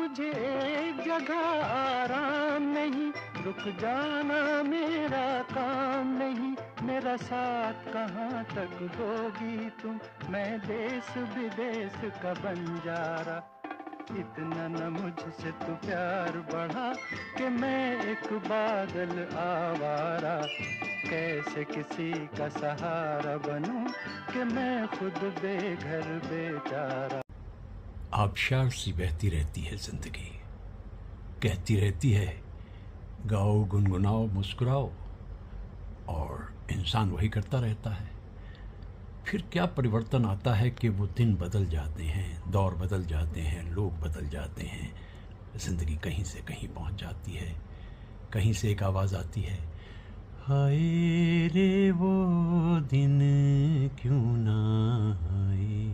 मुझे एक जगह आराम नहीं, रुक जाना मेरा काम नहीं, मेरा साथ कहाँ तक दोगी तुम, मैं देश विदेश का बंजारा, इतना न मुझसे तो प्यार बढ़ा कि मैं एक बादल आवारा, कैसे किसी का सहारा बनूं कि मैं खुद बेघर बेचारा। आबशार सी बहती रहती है ज़िंदगी, कहती रहती है गाओ गुनगुनाओ मुस्कुराओ, और इंसान वही करता रहता है। फिर क्या परिवर्तन आता है कि वो दिन बदल जाते हैं, दौर बदल जाते हैं, लोग बदल जाते हैं, ज़िंदगी कहीं से कहीं पहुंच जाती है। कहीं से एक आवाज़ आती है, हाय रे वो दिन क्यों ना आए,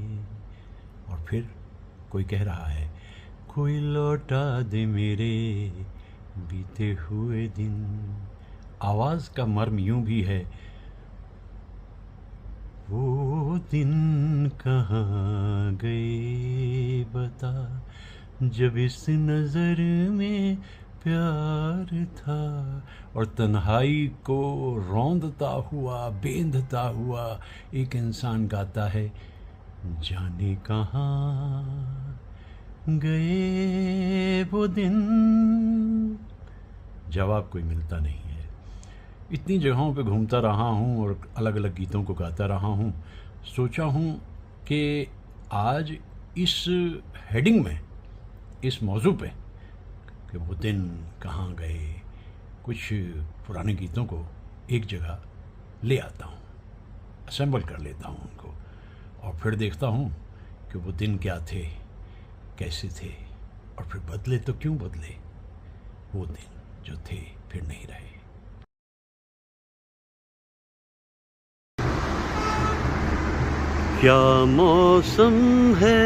और फिर कोई कह रहा है, कोई लौटा दे मेरे बीते हुए दिन। आवाज़ का मर्म यूं भी है, वो दिन कहाँ गए बता, जब इस नज़र में प्यार था। और तन्हाई को रौंदता हुआ, बेंधता हुआ एक इंसान गाता है, जाने कहाँ गए वो दिन। जवाब कोई मिलता नहीं है। इतनी जगहों पे घूमता रहा हूँ और अलग अलग गीतों को गाता रहा हूँ, सोचा हूँ कि आज इस हेडिंग में, इस मौजू पे, कि वो दिन कहाँ गए, कुछ पुराने गीतों को एक जगह ले आता हूँ, असेंबल कर लेता हूँ उनको, और फिर देखता हूँ कि वो दिन क्या थे, कैसे थे, और फिर बदले तो क्यों बदले। वो दिन जो थे फिर नहीं रहे। क्या मौसम है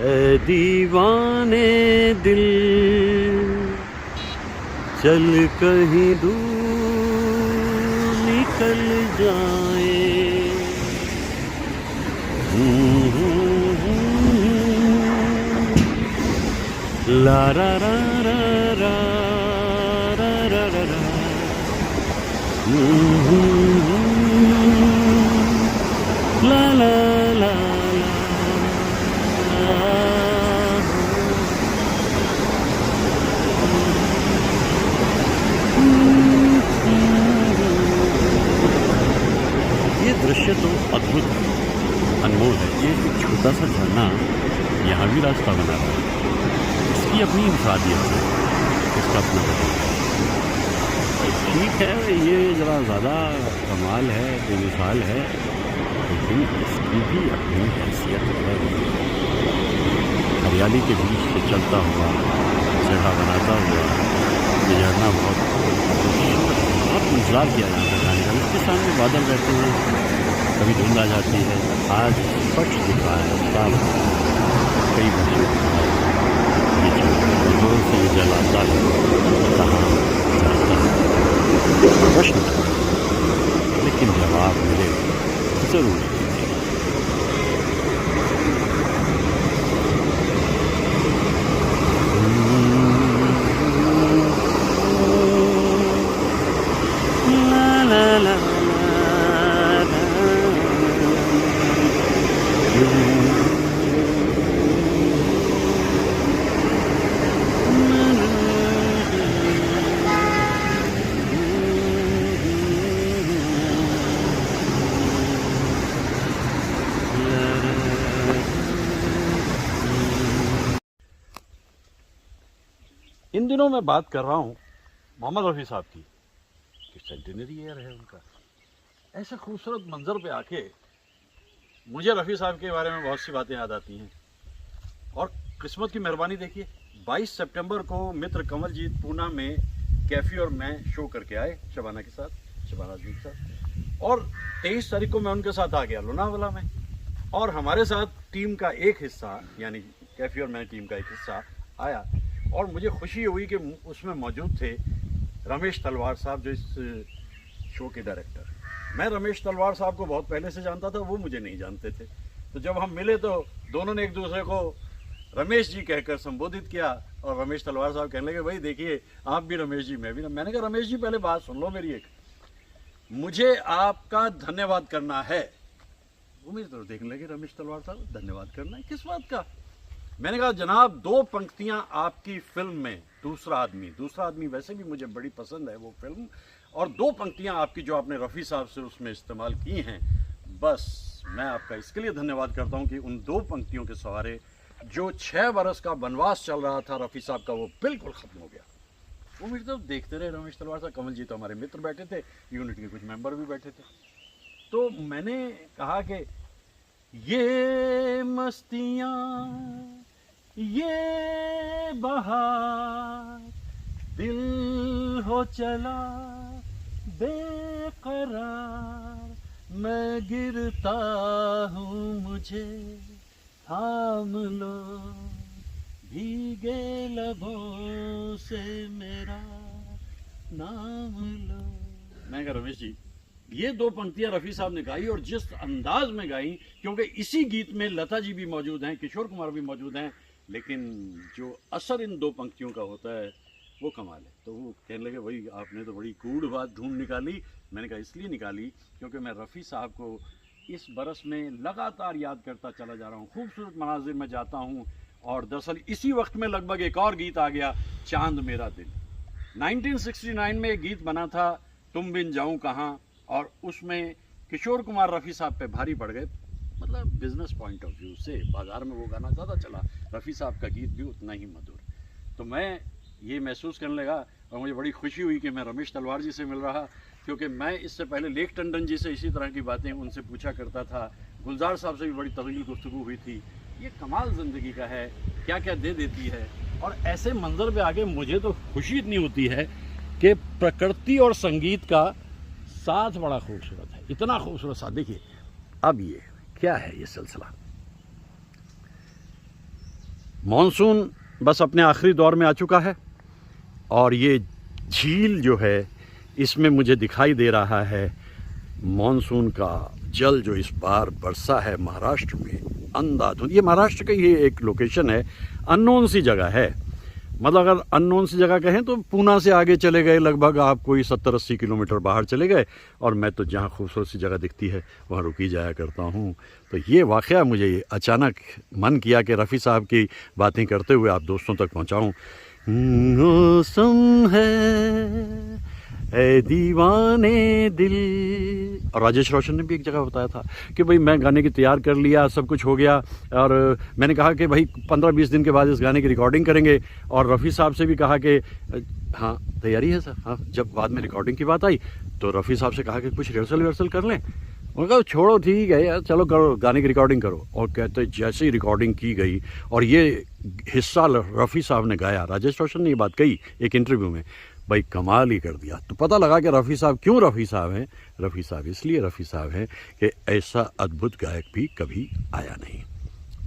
ऐ दीवाने दिल, चल कहीं दूर निकल जाए। ला रा रा रा रा रा रा रा रा। ला ला ला ला। ये दृश्य तो अद्भुत है, अनमोल है। ये एक छोटा सा झरना यहाँ भी रास्ता बना रहा है, इसकी अपनी इंफरादियत है, इसका अपना बदल है। ठीक है, ये ज़रा ज़्यादा कमाल है, बेमिसाल है, लेकिन इसकी भी अपनी हैसियत है। हरियाली के बीच से चलता हुआ, जगह बनाता हुआ ये झरना बहुत इंतज़ार किया जाता है जाने का। इसके सामने बादल रहते हैं, कभी धुंध आ जाती है, आज स्पष्ट दिख रहा है, साफ कई वर्षों से ये जल आता है, कहाँ जाता है, प्रश्न था, लेकिन जवाब मिले जरूर। इन दिनों मैं बात कर रहा हूँ मोहम्मद रफ़ी साहब की, कि सेंटिनरी ईयर है उनका। ऐसे खूबसूरत मंजर पे आके मुझे रफ़ी साहब के बारे में बहुत सी बातें याद आती हैं। और किस्मत की मेहरबानी देखिए, 22 सितंबर को मित्र कंवलजीत पूना में कैफ़ी और मैं शो करके आए शबाना के साथ, शबाना आजमी के साथ, और 23 तारीख को मैं उनके साथ आ गया लोनावाला में। और हमारे साथ टीम का एक हिस्सा, यानी कैफ़ी और मैं टीम का एक हिस्सा आया, और मुझे खुशी हुई कि उसमें मौजूद थे रमेश तलवार साहब, जो इस शो के डायरेक्टर। मैं रमेश तलवार साहब को बहुत पहले से जानता था, वो मुझे नहीं जानते थे। तो जब हम मिले तो दोनों ने एक दूसरे को रमेश जी कहकर संबोधित किया और रमेश तलवार साहब कहने लगे भाई देखिए आप भी रमेश जी, मैं भी। मैंने कहा रमेश जी पहले बात सुन लो मेरी एक, मुझे आपका धन्यवाद करना है। वो मेरी तरफ देखने लगे रमेश तलवार साहब, धन्यवाद करना है किस बात का? मैंने कहा जनाब 2 पंक्तियां आपकी फिल्म में, दूसरा आदमी वैसे भी मुझे बड़ी पसंद है वो फिल्म, और 2 पंक्तियां आपकी जो आपने रफ़ी साहब से उसमें इस्तेमाल की हैं, बस मैं आपका इसके लिए धन्यवाद करता हूं कि उन 2 पंक्तियों के सहारे जो 6 बरस का वनवास चल रहा था रफ़ी साहब का, वो बिल्कुल ख़त्म हो गया। वो मेरी तरफ देखते रहे रमेश तलवार साहब। कमल जी तो हमारे मित्र बैठे थे, यूनिट के कुछ मेंबर भी बैठे थे। तो मैंने कहा कि ये मस्तियाँ ये बहार दिल हो चला बेकरार, मैं गिरता हूँ मुझे थाम लो, भीगे लबों से मेरा नाम लो। मैं कह रमेश जी ये 2 पंक्तियां रफ़ी साहब ने गाई और जिस अंदाज में गाई, क्योंकि इसी गीत में लता जी भी मौजूद हैं, किशोर कुमार भी मौजूद हैं, लेकिन जो असर इन 2 पंक्तियों का होता है वो कमाल है। तो वो कहने लगे भाई आपने तो बड़ी गूढ़ बात ढूंढ निकाली। मैंने कहा इसलिए निकाली क्योंकि मैं रफ़ी साहब को इस बरस में लगातार याद करता चला जा रहा हूँ, खूबसूरत मनाजिर में जाता हूँ, और दरअसल इसी वक्त में लगभग एक और गीत आ गया, चांद मेरा दिल। 1969 में एक गीत बना था तुम बिन जाऊँ कहाँ, और उसमें किशोर कुमार रफ़ी साहब पे भारी पड़ गए, मतलब बिजनेस पॉइंट ऑफ व्यू से बाज़ार में वो गाना ज़्यादा चला, रफ़ी साहब का गीत भी उतना ही मधुर। तो मैं ये महसूस करने लगा और मुझे बड़ी खुशी हुई कि मैं रमेश तलवार जी से मिल रहा, क्योंकि मैं इससे पहले लेक टंडन जी से इसी तरह की बातें उनसे पूछा करता था, गुलजार साहब से भी बड़ी तवील गुफ्तगू हुई थी। ये कमाल ज़िंदगी का है, क्या क्या दे देती है। और ऐसे मंजर पे आके मुझे तो खुशी इतनी होती है कि प्रकृति और संगीत का साथ बड़ा खूबसूरत है, इतना खूबसूरत साथ। देखिए अब ये क्या है, ये सिलसिला मॉनसून बस अपने आखिरी दौर में आ चुका है, और ये झील जो है इसमें मुझे दिखाई दे रहा है मॉनसून का जल जो इस बार बरसा है महाराष्ट्र में अंधाधुंध। ये महाराष्ट्र का ये एक लोकेशन है, अननोन सी जगह है, मतलब अगर अननोन सी जगह कहें तो पूना से आगे चले गए, लगभग आप कोई 70-80 किलोमीटर बाहर चले गए, और मैं तो जहाँ खूबसूरत सी जगह दिखती है वहाँ रुकी जाया करता हूँ। तो ये वाक़या मुझे अचानक मन किया कि रफ़ी साहब की बातें करते हुए आप दोस्तों तक पहुँचाऊँ। मौसम है ऐ दीवाने दिल, और राजेश रोशन ने भी एक जगह बताया था कि भाई मैं गाने की तैयार कर लिया, सब कुछ हो गया, और मैंने कहा कि भाई 15-20 दिन के बाद इस गाने की रिकॉर्डिंग करेंगे, और रफ़ी साहब से भी कहा कि हाँ तैयारी है सर। हाँ, जब बाद में रिकॉर्डिंग की बात आई तो रफ़ी साहब से कहा कि कुछ रिहर्सल कर लें। उन्होंने कहा छोड़ो ठीक है यार, चलो करो गाने की रिकॉर्डिंग करो। और कहते जैसे ही रिकॉर्डिंग की गई और ये हिस्सा रफ़ी साहब ने गाया, राजेश रोशन ने ये बात कही एक इंटरव्यू में, भाई कमाल ही कर दिया। तो पता लगा कि रफ़ी साहब क्यों रफ़ी साहब हैं। रफ़ी साहब इसलिए रफ़ी साहब हैं कि ऐसा अद्भुत गायक भी कभी आया नहीं।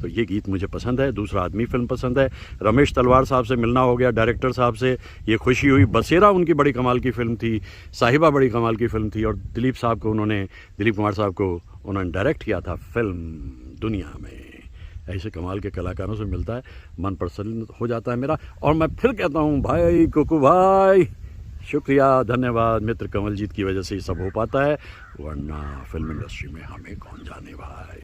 तो ये गीत मुझे पसंद है। दूसरा आदमी फिल्म पसंद है। रमेश तलवार साहब से मिलना हो गया, डायरेक्टर साहब से, ये खुशी हुई। बसेरा उनकी बड़ी कमाल की फ़िल्म थी, साहिबा बड़ी कमाल की फ़िल्म थी, और दिलीप कुमार साहब को उन्होंने डायरेक्ट किया था फिल्म दुनिया में। ऐसे कमाल के कलाकारों से मिलता है, मन प्रसन्न हो जाता है मेरा। और मैं फिर कहता हूँ भाई कुकू भाई, शुक्रिया, धन्यवाद। मित्र कमलजीत की वजह से ये सब हो पाता है, वरना फिल्म इंडस्ट्री में हमें कौन जाने भाई।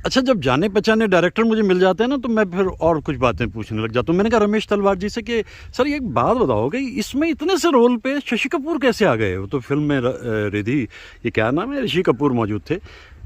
अच्छा, जब जाने पहचाने डायरेक्टर मुझे मिल जाते हैं ना, तो मैं फिर और कुछ बातें पूछने लग जाता हूँ। मैंने कहा रमेश तलवार जी से कि सर ये एक बात बताओ कि इसमें इतने से रोल पे शशि कपूर कैसे आ गए? वो तो फिल्म में रिधि, ये क्या नाम है, ऋषि कपूर मौजूद थे।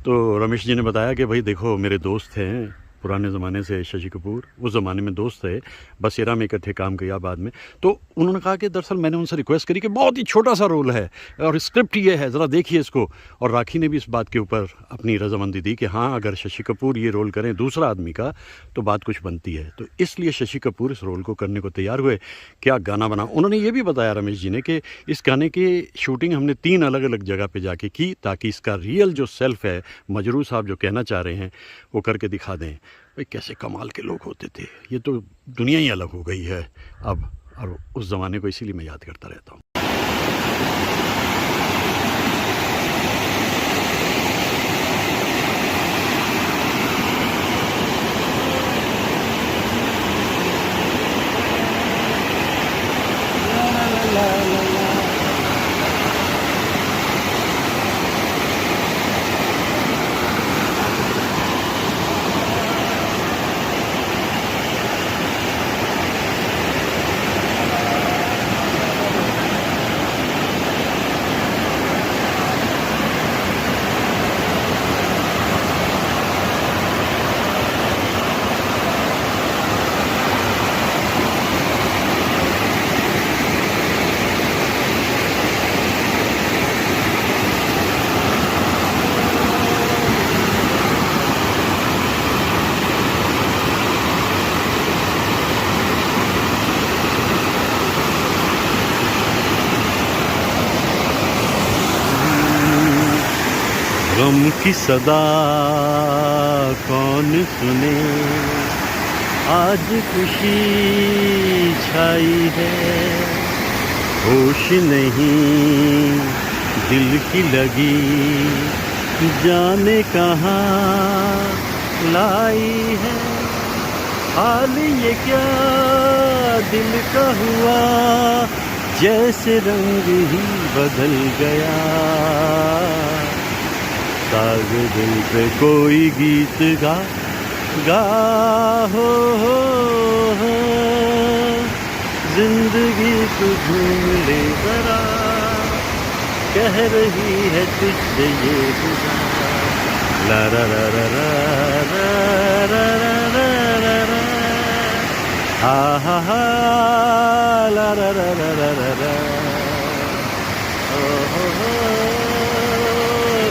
तो रमेश जी ने बताया कि भाई देखो मेरे दोस्त हैं पुराने ज़माने से, शशि कपूर उस ज़माने में दोस्त थे, बसेरा में इकट्ठे काम किया बाद में। तो उन्होंने कहा कि दरअसल मैंने उनसे रिक्वेस्ट करी कि बहुत ही छोटा सा रोल है और स्क्रिप्ट ये है, ज़रा देखिए इसको। और राखी ने भी इस बात के ऊपर अपनी रजामंदी दी कि हाँ अगर शशि कपूर ये रोल करें दूसरा आदमी का तो बात कुछ बनती है। तो इसलिए शशि कपूर इस रोल को करने को तैयार हुए। क्या गाना बना। उन्होंने ये भी बताया रमेश जी ने कि इस गाने की शूटिंग हमने 3 अलग अलग जगह पर जाके की, ताकि इसका रियल जो सेल्फ है, मजरू साहब जो कहना चाह रहे हैं वो करके दिखा दें। भाई कैसे कमाल के लोग होते थे, ये तो दुनिया ही अलग हो गई है अब, और उस ज़माने को इसीलिए मैं याद करता रहता हूँ। की सदा कौन सुने, आज खुशी छाई है, होश नहीं दिल की लगी, जाने कहाँ लाई है। हाल ये क्या दिल का हुआ, जैसे रंग ही बदल गया, साग दिल पे कोई गीत गा गा हो, जिंदगी तू झूम ले जरा, कह रही है तुझसे ये खुदा, ला रा रा रा रा रा रा रा रा रा, हा हा हा, ला रा रा रा रा रा रा, ओ हो हो,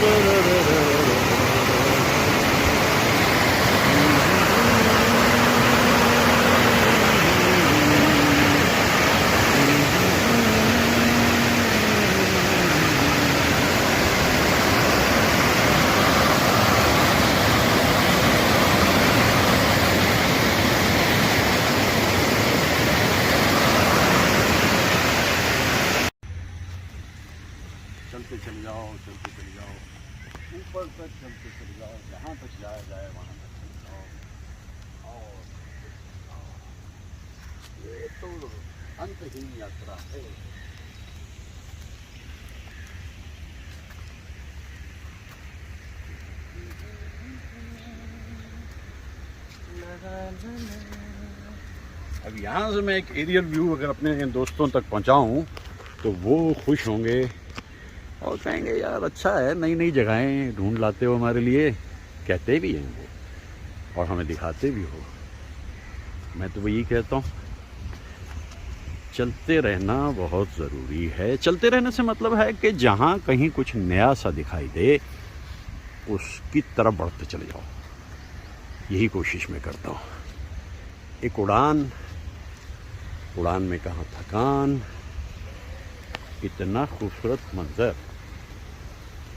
रा रा रा रा रा। चलते चले जाओ, चलते चले जाओ, ऊपर तक चलते चले जाओ, जहाँ तक जाया जाए वहाँ तक चले जाओ, और ये तो अंतहीन यात्रा है। अब यहाँ से मैं एक एरियल व्यू अगर अपने दोस्तों तक पहुँचाऊँ तो वो खुश होंगे और कहेंगे यार अच्छा है, नई नई जगहें ढूंढ लाते हो हमारे लिए, कहते भी हैं वो और हमें दिखाते भी हो। मैं तो वही कहता हूँ, चलते रहना बहुत ज़रूरी है। चलते रहने से मतलब है कि जहाँ कहीं कुछ नया सा दिखाई दे उसकी तरफ बढ़ते चले जाओ, यही कोशिश मैं करता हूँ। एक उड़ान में कहाँ थकान, इतना खूबसूरत मंजर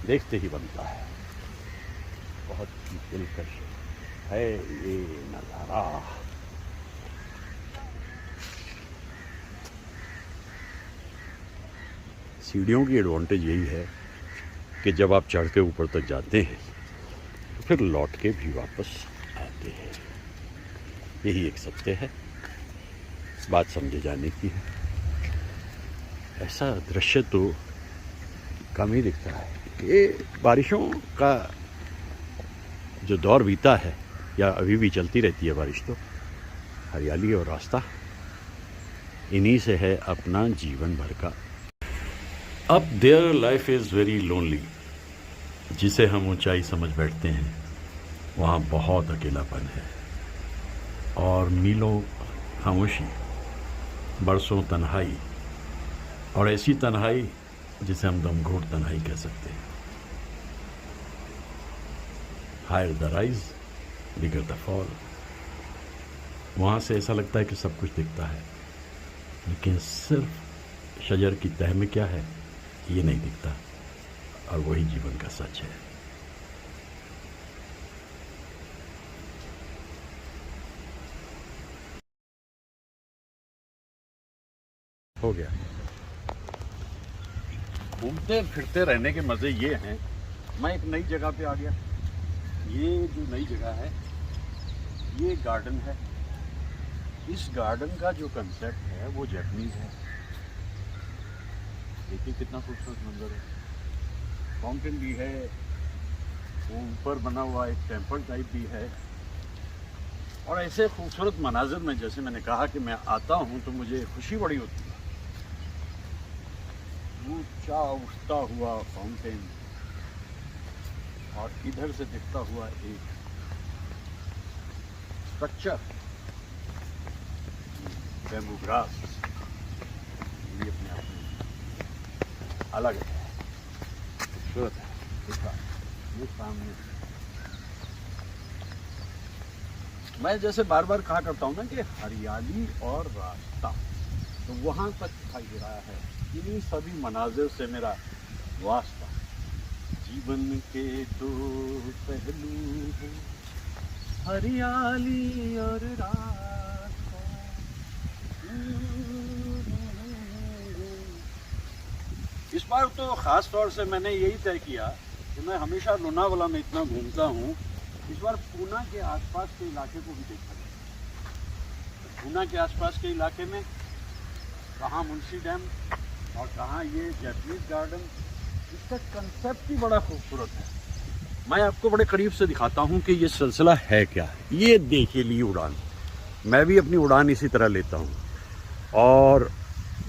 देखते ही बनता है। बहुत दिलकश है ये नज़ारा। सीढ़ियों की एडवांटेज यही है कि जब आप चढ़ के ऊपर तक जाते हैं तो फिर लौट के भी वापस आते हैं। यही एक सत्य है, बात समझे जाने की है। ऐसा दृश्य तो कम ही दिखता है। ये बारिशों का जो दौर बीता है या अभी भी चलती रहती है बारिश, तो हरियाली और रास्ता इन्हीं से है अपना जीवन भर का। अब their life is very lonely, जिसे हम ऊंचाई समझ बैठते हैं वहाँ बहुत अकेलापन है और मीलों खामोशी, बरसों तन्हाई, और ऐसी तन्हाई जिसे हम दमघोट तन्हाई कह सकते हैं। Higher the rise bigger the fall. वहाँ से ऐसा लगता है कि सब कुछ दिखता है, लेकिन सिर्फ शजर की तह में क्या है ये नहीं दिखता, और वही जीवन का सच है। हो गया। घूमते फिरते रहने के मज़े ये हैं, मैं एक नई जगह पे आ गया। ये जो नई जगह है ये गार्डन है। इस गार्डन का जो कंसेप्ट है वो जैपनीज है। देखिए कितना खूबसूरत मंजर है। फाउंटेन भी है, वो ऊपर बना हुआ एक टेम्पल टाइप भी है, और ऐसे खूबसूरत मनाजिर में जैसे मैंने कहा कि मैं आता हूँ तो मुझे खुशी बड़ी होती है। ऊंचा उठता हुआ फाउंटेन और इधर से दिखता हुआ एक स्ट्रक्चर, बैम्बू ग्रास, ये अपने आप में अलग है, खूबसूरत है। देखा ये सामने, मैं जैसे बार बार कहा करता हूँ ना कि हरियाली और रास्ता तो वहाँ तक दिखाई दे रहा है। इन्हीं सभी मनाजिर से मेरा वास्ता जीवन के दो पहलू हैं, हरियाली और रास्ता। इस बार तो ख़ास तौर से मैंने यही तय किया कि मैं हमेशा लोनावाला में इतना घूमता हूँ, इस बार पूना के आसपास के इलाके को भी देखा जाए। पूना के आसपास के इलाके में कहाँ मुंशी डैम और कहाँ ये जैपनीज गार्डन, इसका कंसेप्ट ही बड़ा खूबसूरत है। मैं आपको बड़े करीब से दिखाता हूँ कि ये सिलसिला है क्या। ये देखिए ली उड़ान, मैं भी अपनी उड़ान इसी तरह लेता हूँ और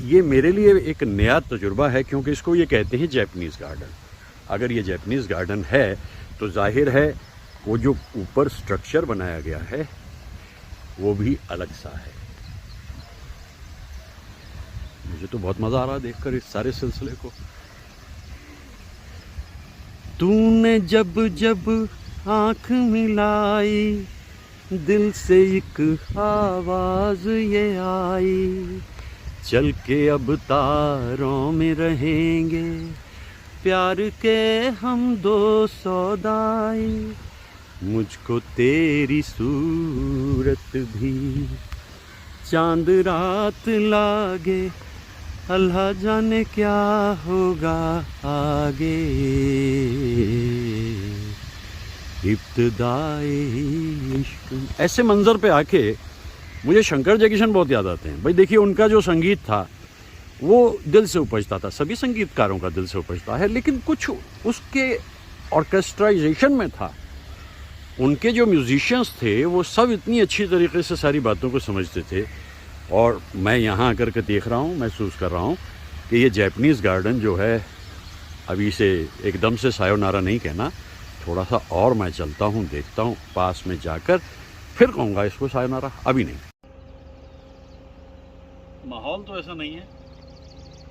ये मेरे लिए एक नया तजुर्बा है, क्योंकि इसको ये कहते हैं जैपनीज़ गार्डन। अगर ये जैपनीज़ गार्डन है तो जाहिर है वो जो ऊपर स्ट्रक्चर बनाया गया है वो भी अलग सा है। मुझे तो बहुत मज़ा आ रहा है देखकर इस सारे सिलसिले को। तूने जब जब आँख मिलाई, दिल से एक आवाज़ ये आई, चल के अब तारों में रहेंगे, प्यार के हम दो सौदाई। मुझको तेरी सूरत भी चांद रात लागे, अल्लाह जाने क्या होगा आगे। इब्तिदाए इश्क। ऐसे मंजर पे आके मुझे शंकर जयकिशन बहुत याद आते हैं। भाई देखिए, उनका जो संगीत था वो दिल से उपजता था, सभी संगीतकारों का दिल से उपजता है, लेकिन कुछ उसके ऑर्केस्ट्राइजेशन में था। उनके जो म्यूजिशियंस थे वो सब इतनी अच्छी तरीके से सारी बातों को समझते थे। और मैं यहाँ आकर के देख रहा हूँ, महसूस कर रहा हूँ कि ये जैपनीज़ गार्डन जो है, अभी इसे एकदम से सायोनारा नहीं कहना, थोड़ा सा और मैं चलता हूँ, देखता हूँ, पास में जाकर फिर कहूँगा इसको सायोनारा, अभी नहीं। माहौल तो ऐसा नहीं है,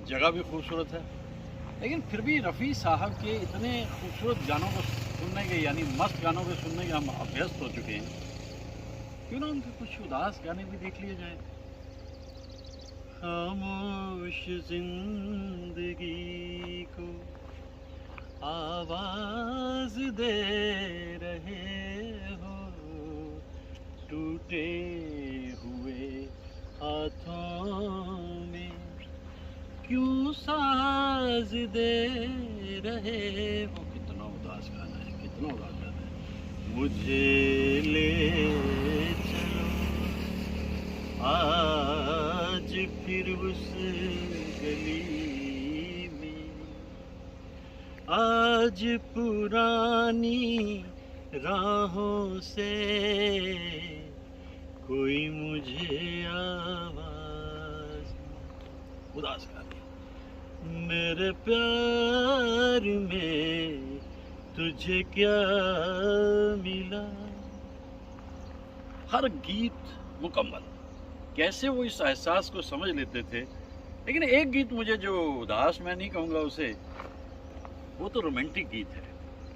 जगह भी खूबसूरत है, लेकिन फिर भी रफ़ी साहब के इतने खूबसूरत गानों को सुनने के, यानी मस्त गानों को सुनने के हम अभ्यस्त हो चुके हैं, क्यों ना उनके कुछ उदास गाने भी देख लिए जाएं। खामोश जिंदगी को आवाज दे रहे हो, टूटे हुए हाथों में क्यों साज दे रहे हो। कितना उदास गाना है, कितना उदास गाना है। मुझे ले चलो आज फिर उस गली में, आज पुरानी राहों से कोई मुझे आवाज। उदास गाने। मेरे प्यार में तुझे क्या मिला। हर गीत मुकम्मल, कैसे वो इस एहसास को समझ लेते थे। लेकिन एक गीत मुझे जो उदास मैं नहीं कहूँगा उसे, वो तो रोमांटिक गीत है।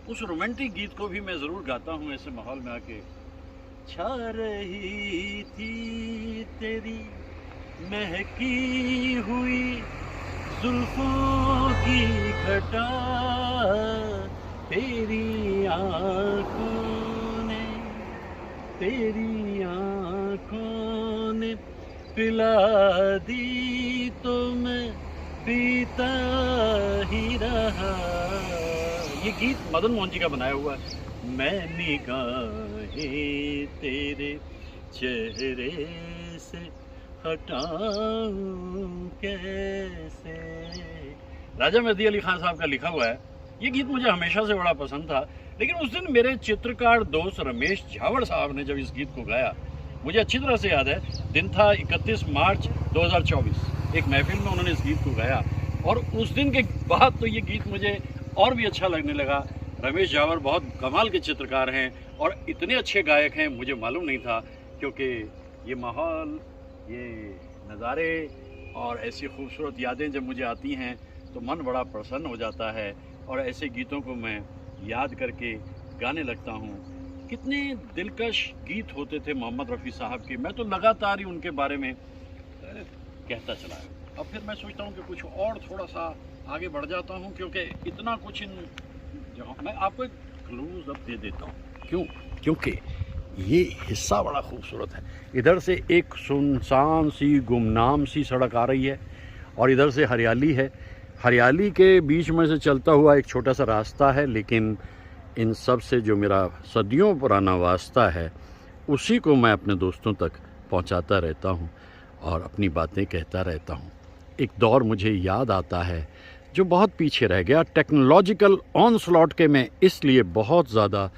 उस रोमांटिक गीत को भी मैं ज़रूर गाता हूँ ऐसे माहौल में आके। छा रही थी तेरी महकी हुई जुल्फों की घटा, तेरी आँखों ने, तेरी आँखों ने पिला दी तो मैं पीता ही रहा। ये गीत मदन मोहन जी का बनाया हुआ है। मैं निगाहें तेरे चेहरे से हटाऊं कैसे। राजा मेहदी अली खान साहब का लिखा हुआ है। ये गीत मुझे हमेशा से बड़ा पसंद था, लेकिन उस दिन मेरे चित्रकार दोस्त रमेश झावड़ साहब ने जब इस गीत को गाया, मुझे अच्छी तरह से याद है, दिन था 31 मार्च 2024। एक महफिल में उन्होंने इस गीत को गाया और उस दिन के बाद तो ये गीत मुझे और भी अच्छा लगने लगा। रमेश झावर बहुत कमाल के चित्रकार हैं और इतने अच्छे गायक हैं, मुझे मालूम नहीं था, क्योंकि ये माहौल, ये नज़ारे और ऐसी खूबसूरत यादें जब मुझे आती हैं तो मन बड़ा प्रसन्न हो जाता है और ऐसे गीतों को मैं याद करके गाने लगता हूँ। कितने दिलकश गीत होते थे मोहम्मद रफ़ी साहब के। मैं तो लगातार ही उनके बारे में कहता चला अब फिर मैं सोचता हूँ कि कुछ और थोड़ा सा आगे बढ़ जाता हूँ, क्योंकि इतना कुछ इन जहाँ मैं आपको एक क्लूज अब दे देता हूँ। क्यों? क्योंकि ये हिस्सा बड़ा खूबसूरत है। इधर से एक सुनसान सी गुमनाम सी सड़क आ रही है और इधर से हरियाली है। हरियाली के बीच में से चलता हुआ एक छोटा सा रास्ता है, लेकिन इन सब से जो मेरा सदियों पुराना वास्ता है उसी को मैं अपने दोस्तों तक पहुंचाता रहता हूं और अपनी बातें कहता रहता हूं। एक दौर मुझे याद आता है जो बहुत पीछे रह गया। टेक्नोलॉजिकल ऑनस्लॉट के मैं इसलिए बहुत ज़्यादा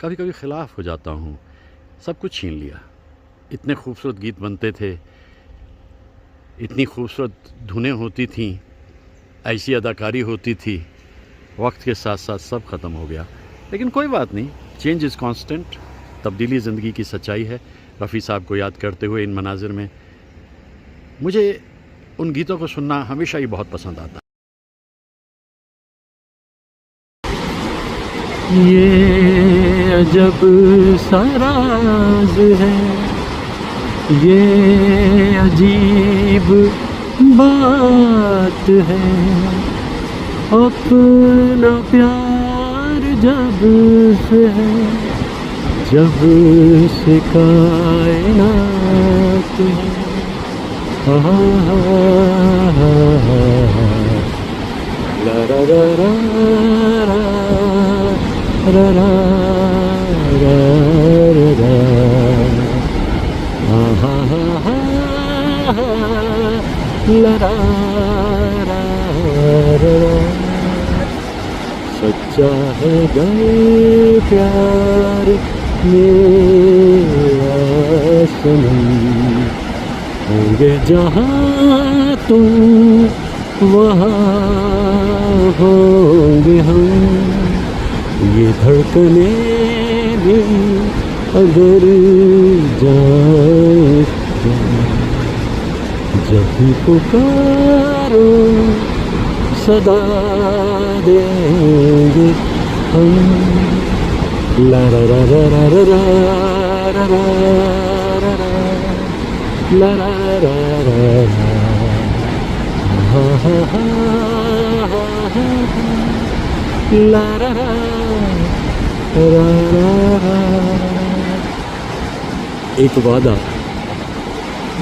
कभी कभी ख़िलाफ़ हो जाता हूँ। सब कुछ छीन लिया। इतने खूबसूरत गीत बनते थे, इतनी खूबसूरत धुनें होती थीं, ऐसी अदाकारी होती थी। वक्त के साथ साथ सब ख़त्म हो गया, लेकिन कोई बात नहीं। Change is constant. तब्दीली ज़िंदगी की सच्चाई है। रफ़ी साहब को याद करते हुए इन मनाजिर में मुझे उन गीतों को सुनना हमेशा ही बहुत पसंद आता। ये अजब सा राज है, ये अजीब बात है, अपना प्यार जब से है, जब से कायनात है। ला रा रा रा रा रा रा रा रा ला रा रा रा। सच्चा है गए प्यार मेरा सनम, होंगे जहाँ तुम वहाँ होंगे हम। ये धड़कने भी अगर जाए जब भी पुकारो सदा देंगे हम। ला रा रा रा रा रा रा रा रा रा ला रा रा रा रा हा हा हा ला रा रा रा रा। एक वादा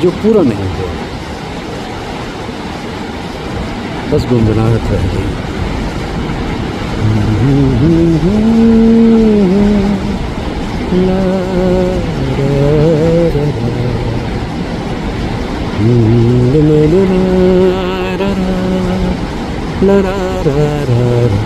जो पूरा नहीं हुआ, बस गुनगुनाहट रह गई। ला रा रा रा ला रा रा रा। ला रा रा रा।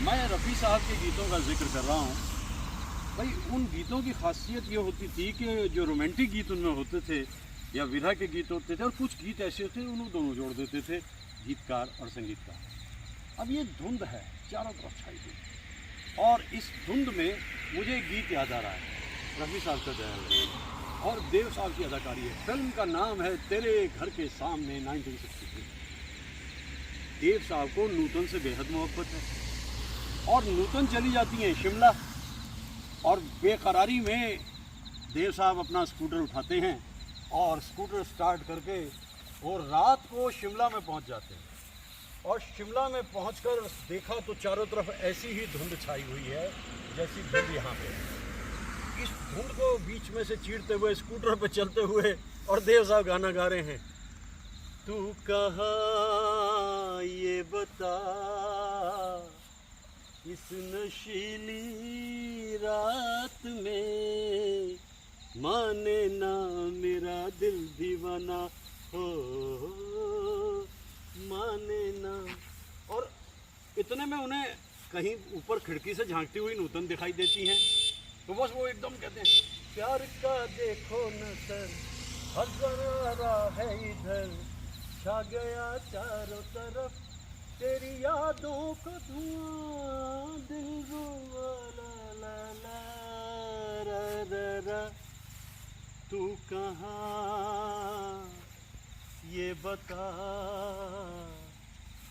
मैं रफ़ी साहब के गीतों का जिक्र कर रहा हूँ। भाई उन गीतों की खासियत ये होती थी कि जो रोमांटिक गीत उनमें होते थे या विरह के गीत होते थे, और कुछ गीत ऐसे होते थे उन्हें दोनों जोड़ देते थे, गीतकार और संगीतकार। अब ये धुंध है चारों तरफ छाई हुई, और इस धुंध में मुझे एक गीत याद आ रहा है, रफ़ी साहब का दया और देव साहब की अदाकारी है। फिल्म का नाम है तेरे घर के सामने, 1963। देव साहब को नूतन से बेहद मोहब्बत है और नूतन चली जाती हैं शिमला, और बेकरारी में देव साहब अपना स्कूटर उठाते हैं और स्कूटर स्टार्ट करके और रात को शिमला में पहुंच जाते हैं। और शिमला में पहुंचकर देखा तो चारों तरफ ऐसी ही धुंध छाई हुई है जैसी धुंध यहाँ पे है। इस धुंध को बीच में से चीरते हुए स्कूटर पे चलते हुए और देव साहब गाना गा रहे हैं। तू कहाँ ये बता इस नशीली रात में, माने ना मेरा दिल दीवाना हो, माने ना। और इतने में उन्हें कहीं ऊपर खिड़की से झांकती हुई नूतन दिखाई देती हैं, तो बस वो एकदम कहते हैं प्यार का देखो नजर हजारा है इधर, छा गया चारों तरफ तेरी यादों को धुआं दिल रुआ ला ला ला रा रा रा। तू कहाँ ये बता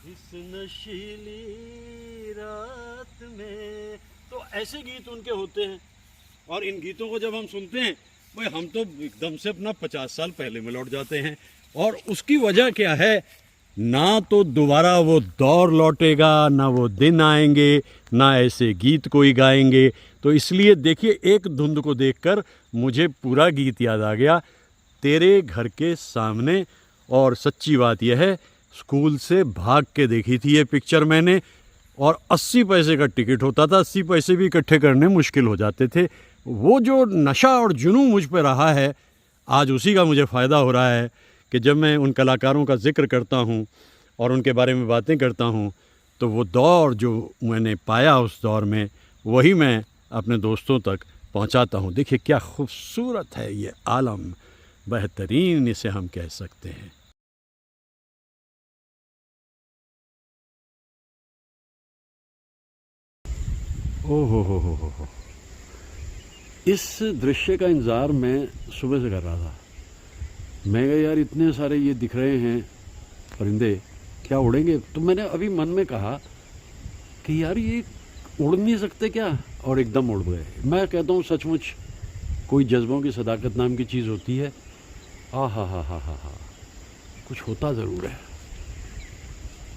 इस नशीली रात में। तो ऐसे गीत उनके होते हैं और इन गीतों को जब हम सुनते हैं भाई हम तो एकदम से अपना 50 साल पहले में लौट जाते हैं। और उसकी वजह क्या है, ना तो दोबारा वो दौर लौटेगा, ना वो दिन आएंगे, ना ऐसे गीत कोई गाएंगे। तो इसलिए देखिए एक धुंध को देखकर मुझे पूरा गीत याद आ गया, तेरे घर के सामने। और सच्ची बात यह है स्कूल से भाग के देखी थी ये पिक्चर मैंने, और 80 पैसे का टिकट होता था। 80 पैसे भी इकट्ठे करने मुश्किल हो जाते थे। वो जो नशा और जुनून मुझ पे रहा है आज उसी का मुझे फ़ायदा हो रहा है कि जब मैं उन कलाकारों का जिक्र करता हूँ और उनके बारे में बातें करता हूँ तो वो दौर जो मैंने पाया उस दौर में वही मैं अपने दोस्तों तक पहुँचाता हूँ। देखिए क्या खूबसूरत है ये आलम, बेहतरीन इसे हम कह सकते हैं। ओहो हो। इस दृश्य का इंतज़ार मैं सुबह से कर रहा था। मैं कहा यार इतने सारे ये दिख रहे हैं परिंदे, क्या उड़ेंगे? तो मैंने अभी मन में कहा कि यार ये उड़ नहीं सकते क्या, और एकदम उड़ गए। मैं कहता हूँ सचमुच कोई जज्बों की सदाकत नाम की चीज़ होती है। हा, कुछ होता ज़रूर है।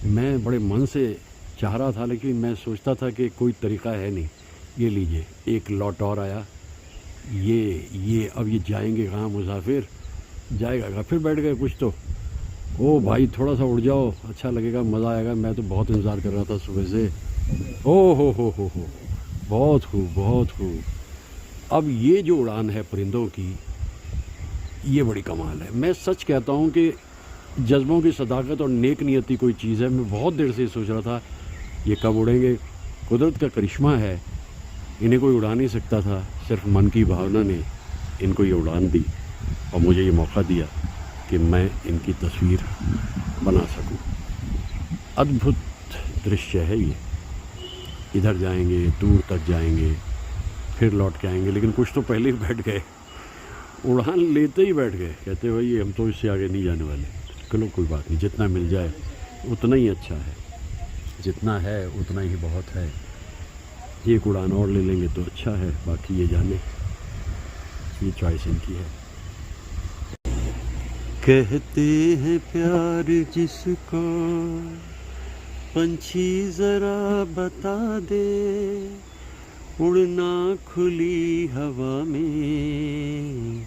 मैं बड़े मन से चाह रहा था लेकिन मैं सोचता था कि कोई तरीक़ा है नहीं। ये लीजिए एक लॉट और आया। ये अब ये जाएंगे कहाँ मुसाफिर, जाएगा फिर बैठ गए कुछ तो। ओ भाई थोड़ा सा उड़ जाओ, अच्छा लगेगा, मज़ा आएगा। मैं तो बहुत इंतज़ार कर रहा था सुबह से। ओ हो, बहुत खूब। अब ये जो उड़ान है परिंदों की ये बड़ी कमाल है। मैं सच कहता हूँ कि जज्बों की सदाकत और नेक नियति कोई चीज़ है। मैं बहुत देर से सोच रहा था ये कब उड़ेंगे। कुदरत का करिश्मा है, इन्हें कोई उड़ा नहीं सकता था, सिर्फ मन की भावना ने इनको ये उड़ान दी और मुझे ये मौका दिया कि मैं इनकी तस्वीर बना सकूं। अद्भुत दृश्य है ये। इधर जाएंगे, दूर तक जाएंगे, फिर लौट के आएंगे, लेकिन कुछ तो पहले ही बैठ गए, उड़ान लेते ही बैठ गए। कहते भाई हम तो इससे आगे नहीं जाने वाले। चलो कोई बात नहीं, जितना मिल जाए उतना ही अच्छा है, जितना है उतना ही बहुत है। एक उड़ान और ले लेंगे तो अच्छा है, बाकी ये जाने, ये चॉइस इनकी है। कहते हैं प्यार जिसको पंछी ज़रा बता दे, उड़ना खुली हवा में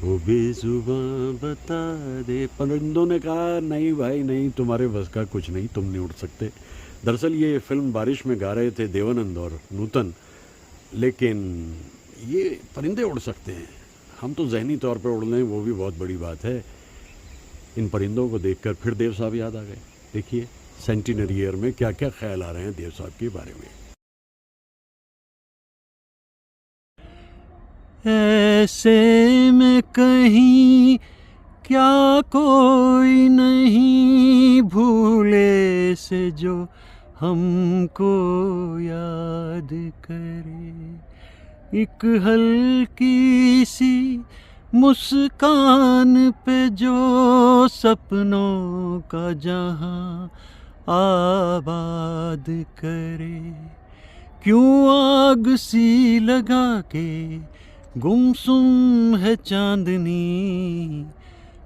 वो बेजुबां बता दे। परिंदों ने कहा नहीं भाई नहीं, तुम्हारे बस का कुछ नहीं, तुम नहीं उड़ सकते। दरअसल ये फिल्म बारिश में गा रहे थे देवानंद और नूतन, लेकिन ये परिंदे उड़ सकते हैं। हम तो ज़हनी तौर पर उड़ लें वो भी बहुत बड़ी बात है। इन परिंदों को देखकर फिर देव साहब याद आ गए। देखिए सेंटिनरी ईयर में क्या क्या ख्याल आ रहे हैं देव साहब के बारे में। ऐसे में कहीं क्या कोई नहीं भूले से जो हमको याद करे, एक हल्की सी मुस्कान पे जो सपनों का जहां आबाद करे। क्यों आग सी लगा के गुमसुम है चांदनी,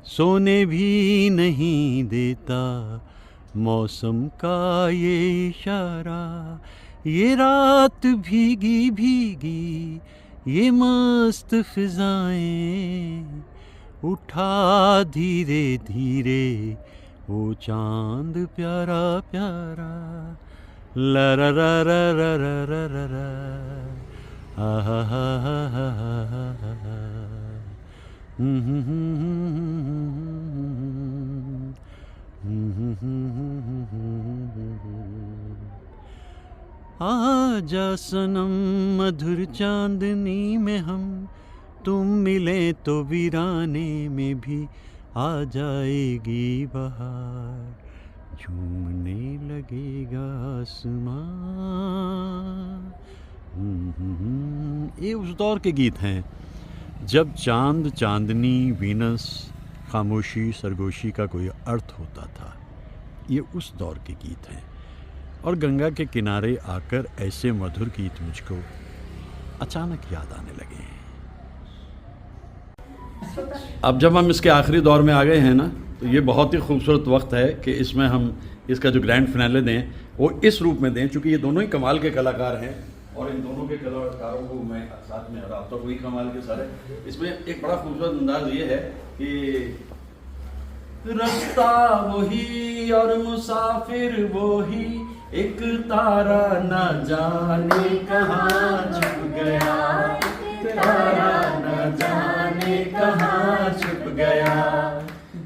सोने भी नहीं देता मौसम का ये इशारा। ये रात भीगी भीगी ये मस्त फिजाएं, उठा धीरे धीरे वो चांद प्यारा प्यारा। ला रा रा रा रा रा रा रा रा, हा हा हा हा हा हा। आजा सनम मधुर चांदनी में हम, तुम मिले तो वीराने में भी आ जाएगी बहार। झूमने लगेगा आसमां। ये उस दौर के गीत हैं जब चांद, चांदनी, वीनस, खामोशी, सरगोशी का कोई अर्थ होता था। ये उस दौर के गीत हैं और गंगा के किनारे आकर ऐसे मधुर गीत मुझको अचानक याद आने लगे हैं। अब जब हम इसके आखिरी दौर में आ गए हैं ना, तो ये बहुत ही खूबसूरत वक्त है कि इसमें हम इसका जो ग्रैंड फिनाले दें वो इस रूप में दें, क्योंकि ये दोनों ही कमाल के कलाकार हैं और इन दोनों के कलाकारों को मैं साथ में हरा तो वही कमाल के सारे। इसमें एक बड़ा खूबसूरत अंदाज ये है कि रास्ता वही और मुसाफिर वही, एक तारा न जाने कहाँ छुप गया, तारा न जाने कहाँ छुप गया।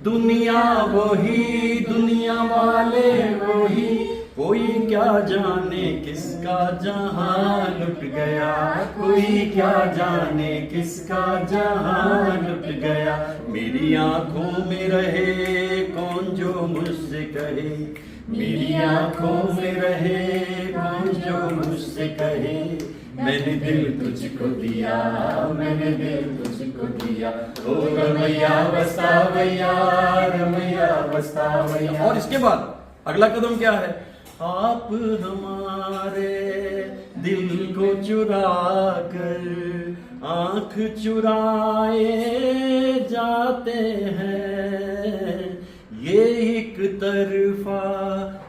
दुनिया वही, दुनिया वाले वही, कोई क्या जाने किसका जहां लुट गया, कोई क्या जाने किसका जहां लुट गया। मेरी आंखों में रहे कौन जो मुझसे कहे, मेरी आंखों में रहे कौन जो मुझसे कहे। मैंने दिल तुझको दिया, मैंने दिल तुझको दिया, ओ रमैया बसावैया, रमैया बसावैया। और इसके बाद अगला कदम क्या है? आप हमारे दिल को चुरा कर आंख चुराए जाते हैं, ये एक तरफा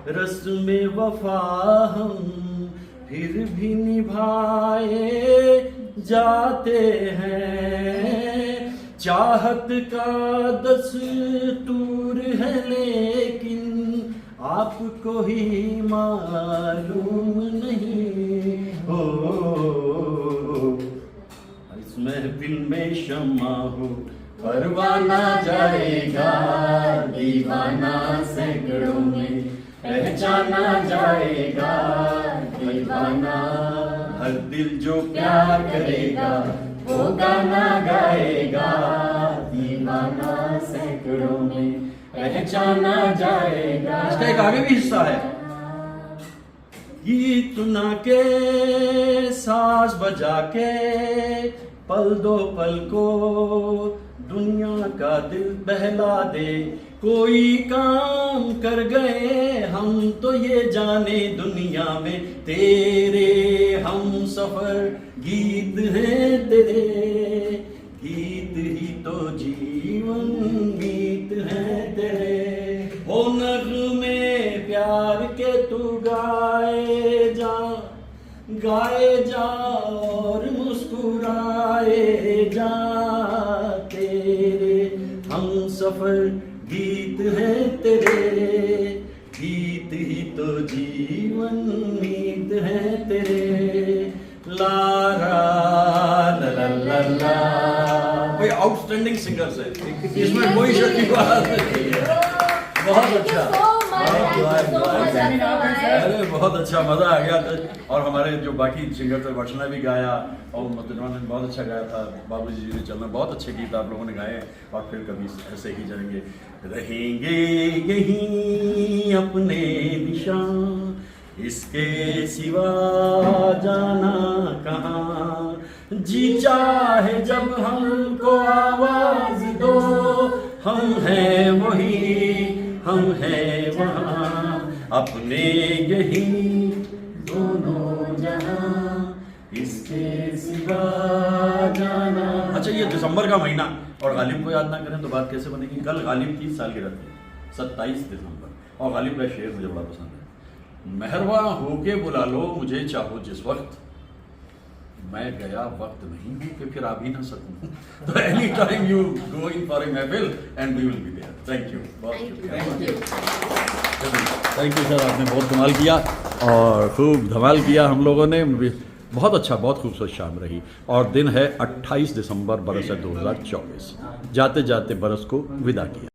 रस्म वफा हम फिर भी निभाए जाते हैं। चाहत का दस्तूर है लेकिन आपको ही मालूम नहीं हो, इस महफिल में शम्मा हो परवाना जाएगा, दीवाना सैकड़ों में पहचाना जाएगा, दीवाना। हर दिल जो प्यार करेगा वो गाना गाएगा, दीवाना सैकड़ों में पहचाना जाएगा। इसका एक आगे भी हिस्सा है। गीत सुना के साज बजा के पल दो पल को दुनिया का दिल बहला दे, कोई काम कर गए हम तो ये जाने दुनिया में तेरे हम सफर गीत हैं तेरे, गीत ही तो जीवन गीत हैं तेरे। ओ नग़्मे प्यार के तू गाए जा और मुस्कुराए जा, तेरे हम सफर गीत है तेरे, गीत ही तो जीवन गीत है तेरे। लारा ला ला ला ला। कोई आउटस्टैंडिंग सिंगर्स है, इसमें कोई शक की बात नहीं है। बहुत अच्छा, अरे बहुत अच्छा, मजा आ गया था। और हमारे जो बाकी सिंगर थे, वर्षना भी गाया और मुतनवा ने बहुत अच्छा गाया था, बाबूजी जी ने चलना, बहुत अच्छे गीत आप लोगों ने गाए। और फिर कभी ऐसे ही जाएंगे, रहेंगे यहीं अपने निशान, इसके सिवा जाना कहाँ। जी चाहे जब हमको आवाज दो, हम हैं वही, हम हैं वहाँ, अपने यही दोनों जहाँ, इसके सिवा जाना। अच्छा, ये दिसंबर का महीना और गालिब को याद ना करें तो बात कैसे बनेगी। कल गालिब की सालगिरह थी, 27 दिसंबर, और गालिब का शेर मुझे बड़ा पसंद है। मेहरबा होके बुला लो मुझे चाहो जिस वक्त, मैं गया वक्त नहीं हूँ कि फिर आ भी ना सकूँ। तो any time you go in for a mehfil and we will be there. Thank you, thank you sir, आपने बहुत कमाल किया और खूब धमाल किया हम लोगों ने। बहुत अच्छा, बहुत खूबसूरत शाम रही। और दिन है 28 दिसंबर बरस 2024। जाते जाते बरस को विदा किया।